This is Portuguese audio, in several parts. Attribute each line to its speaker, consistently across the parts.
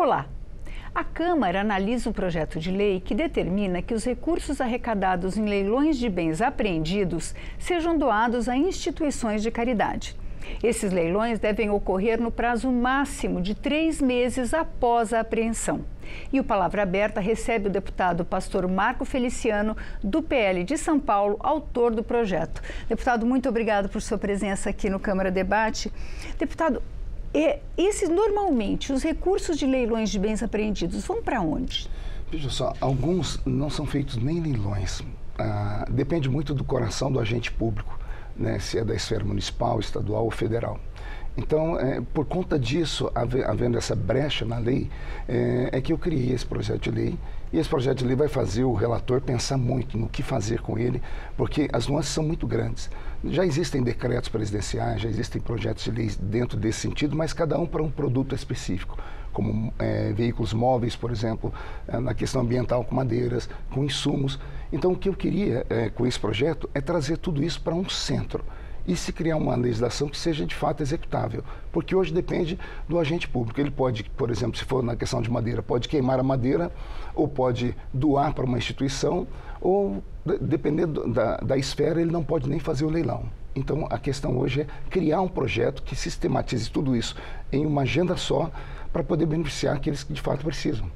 Speaker 1: Olá! A Câmara analisa um projeto de lei que determina que os recursos arrecadados em leilões de bens apreendidos sejam doados a instituições de caridade. Esses leilões devem ocorrer no prazo máximo de 3 meses após a apreensão. E o Palavra Aberta recebe o deputado pastor Marco Feliciano, do PL de São Paulo, autor do projeto. Deputado, muito obrigado por sua presença aqui no Câmara Debate. Deputado, normalmente, os recursos de leilões de bens apreendidos vão para onde?
Speaker 2: Veja só, alguns não são feitos nem leilões. Depende muito do coração do agente público, né, se é da esfera municipal, estadual ou federal. Então, por conta disso, havendo essa brecha na lei, é que eu criei esse projeto de lei. E esse projeto de lei vai fazer o relator pensar muito no que fazer com ele, porque as nuances são muito grandes. Já existem decretos presidenciais, já existem projetos de lei dentro desse sentido, mas cada um para um produto específico, como veículos móveis, por exemplo, na questão ambiental com madeiras, com insumos. Então, o que eu queria com esse projeto é trazer tudo isso para um centro e se criar uma legislação que seja de fato executável, porque hoje depende do agente público. Ele pode, por exemplo, se for na questão de madeira, pode queimar a madeira ou pode doar para uma instituição ou, dependendo da esfera, ele não pode nem fazer o leilão. Então, a questão hoje é criar um projeto que sistematize tudo isso em uma agenda só para poder beneficiar aqueles que de fato precisam.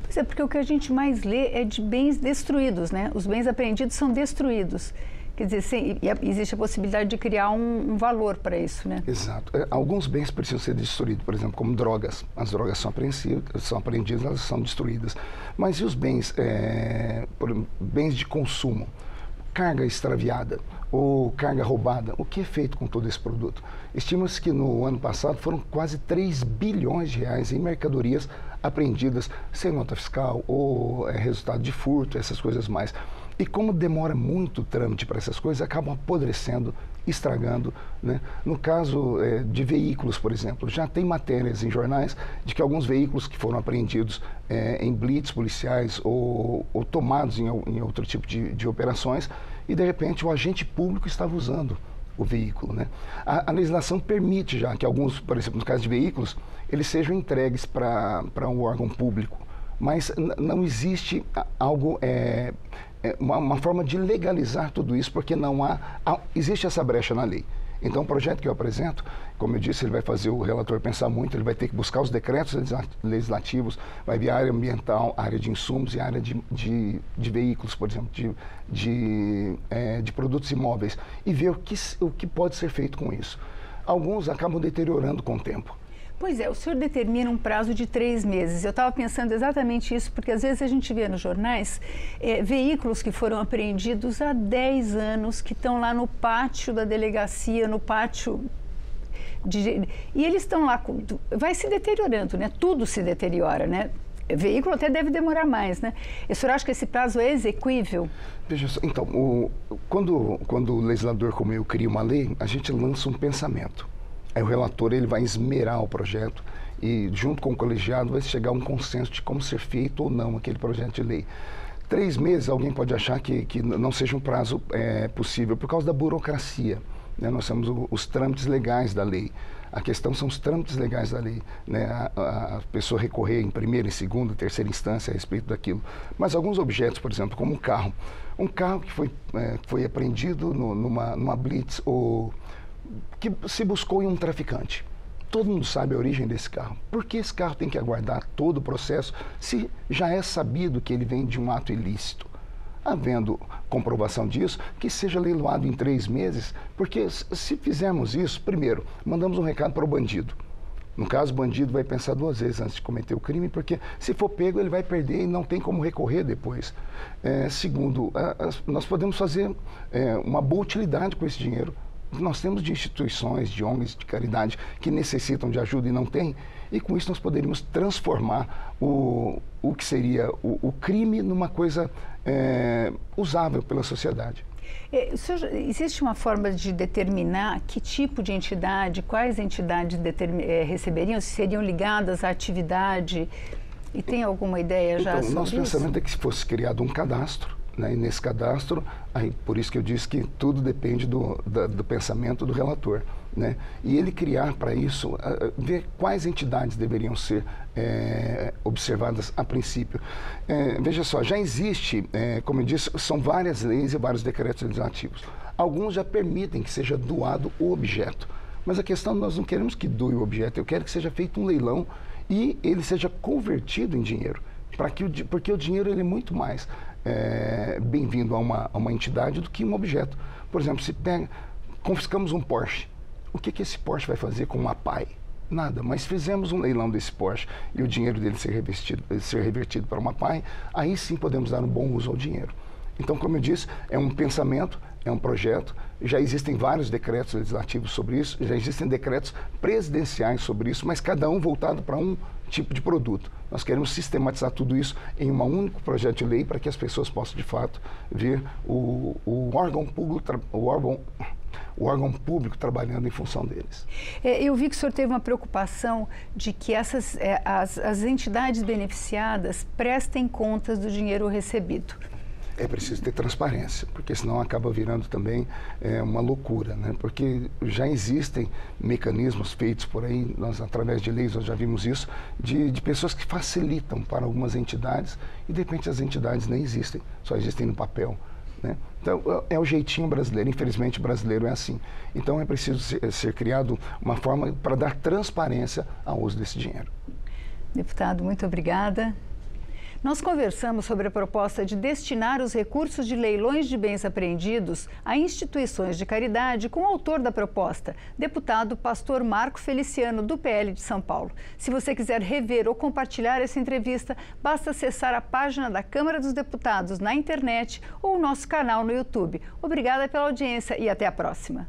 Speaker 1: Pois é, porque o que a gente mais lê é de bens destruídos, né? Os bens apreendidos são destruídos. Quer dizer, existe a possibilidade de criar um valor para isso, né?
Speaker 2: Exato. Alguns bens precisam ser destruídos, por exemplo, como drogas. As drogas são apreendidas, elas são destruídas. Mas e os bens, bens de consumo? Carga extraviada ou carga roubada? O que é feito com todo esse produto? Estima-se que no ano passado foram quase 3 bilhões de reais em mercadorias apreendidas sem nota fiscal ou resultado de furto, essas coisas mais. E como demora muito o trâmite para essas coisas, acabam apodrecendo, estragando, né? No caso de veículos, por exemplo, já tem matérias em jornais de que alguns veículos que foram apreendidos em blitz policiais ou tomados em outro tipo de operações e, de repente, o agente público estava usando o veículo, né? A legislação permite já que alguns, por exemplo, no caso de veículos, eles sejam entregues para um órgão público, mas não existe algo... uma forma de legalizar tudo isso, porque existe essa brecha na lei. Então, o projeto que eu apresento, como eu disse, ele vai fazer o relator pensar muito, ele vai ter que buscar os decretos legislativos, vai ver a área ambiental, a área de insumos e a área de veículos, por exemplo, de produtos imóveis, e ver o que pode ser feito com isso. Alguns acabam deteriorando com o tempo.
Speaker 1: Pois é, o senhor determina um prazo de 3 meses. Eu estava pensando exatamente isso, porque às vezes a gente vê nos jornais veículos que foram apreendidos há 10 anos, que estão lá no pátio da delegacia, no pátio... E eles estão lá, vai se deteriorando, né? Tudo se deteriora, né? O veículo até deve demorar mais, né? O senhor acha que esse prazo é exequível?
Speaker 2: Veja só, então, quando o legislador como eu cria uma lei, a gente lança um pensamento. Aí o relator ele vai esmerar o projeto e, junto com o colegiado, vai chegar a um consenso de como ser feito ou não aquele projeto de lei. 3 meses, alguém pode achar que não seja um prazo possível por causa da burocracia, né? Nós temos os trâmites legais da lei. A questão são os trâmites legais da lei, né? A pessoa recorrer em primeira, em segunda, terceira instância a respeito daquilo. Mas alguns objetos, por exemplo, como um carro que foi apreendido numa blitz ou que se buscou em um traficante. Todo mundo sabe a origem desse carro. Por que esse carro tem que aguardar todo o processo se já é sabido que ele vem de um ato ilícito? Havendo comprovação disso, que seja leiloado em 3 meses, porque se fizermos isso, primeiro, mandamos um recado para o bandido. No caso, o bandido vai pensar 2 vezes antes de cometer o crime, porque se for pego, ele vai perder e não tem como recorrer depois. Segundo, nós podemos fazer uma boa utilidade com esse dinheiro. Nós temos de instituições, de ONGs, de caridade que necessitam de ajuda e não têm, e com isso nós poderíamos transformar o que seria o crime numa coisa usável pela sociedade.
Speaker 1: Existe uma forma de determinar que tipo de entidade, quais entidades receberiam, se seriam ligadas à atividade? E tem alguma ideia já sobre isso?
Speaker 2: Nosso pensamento é que se fosse criado um cadastro, né? E nesse cadastro, aí, por isso que eu disse que tudo depende do pensamento do relator, né? E ele criar para isso, ver quais entidades deveriam ser observadas a princípio. Veja só, já existe, como eu disse, são várias leis e vários decretos legislativos. Alguns já permitem que seja doado o objeto, mas a questão, nós não queremos que doe o objeto, eu quero que seja feito um leilão e ele seja convertido em dinheiro, porque o dinheiro ele é muito mais bem-vindo a uma entidade do que um objeto. Por exemplo, se confiscamos um Porsche, o que esse Porsche vai fazer com uma PAI? Nada, mas fizemos um leilão desse Porsche e o dinheiro dele ser revertido para uma PAI, aí sim podemos dar um bom uso ao dinheiro. Então, como eu disse, é um pensamento, é um projeto, já existem vários decretos legislativos sobre isso, já existem decretos presidenciais sobre isso, mas cada um voltado para um tipo de produto. Nós queremos sistematizar tudo isso em um único projeto de lei para que as pessoas possam, de fato, ver o órgão público trabalhando em função deles.
Speaker 1: Eu vi que o senhor teve uma preocupação de que as entidades beneficiadas prestem contas do dinheiro recebido.
Speaker 2: É preciso ter transparência, porque senão acaba virando também uma loucura, né? Porque já existem mecanismos feitos por aí, nós através de leis nós já vimos isso, de pessoas que facilitam para algumas entidades e de repente as entidades nem existem, só existem no papel, né? Então é o jeitinho brasileiro, infelizmente o brasileiro é assim. Então é preciso ser criado uma forma para dar transparência ao uso desse dinheiro.
Speaker 1: Deputado, muito obrigada. Nós conversamos sobre a proposta de destinar os recursos de leilões de bens apreendidos a instituições de caridade com o autor da proposta, deputado Pastor Marco Feliciano, do PL de São Paulo. Se você quiser rever ou compartilhar essa entrevista, basta acessar a página da Câmara dos Deputados na internet ou o nosso canal no YouTube. Obrigada pela audiência e até a próxima.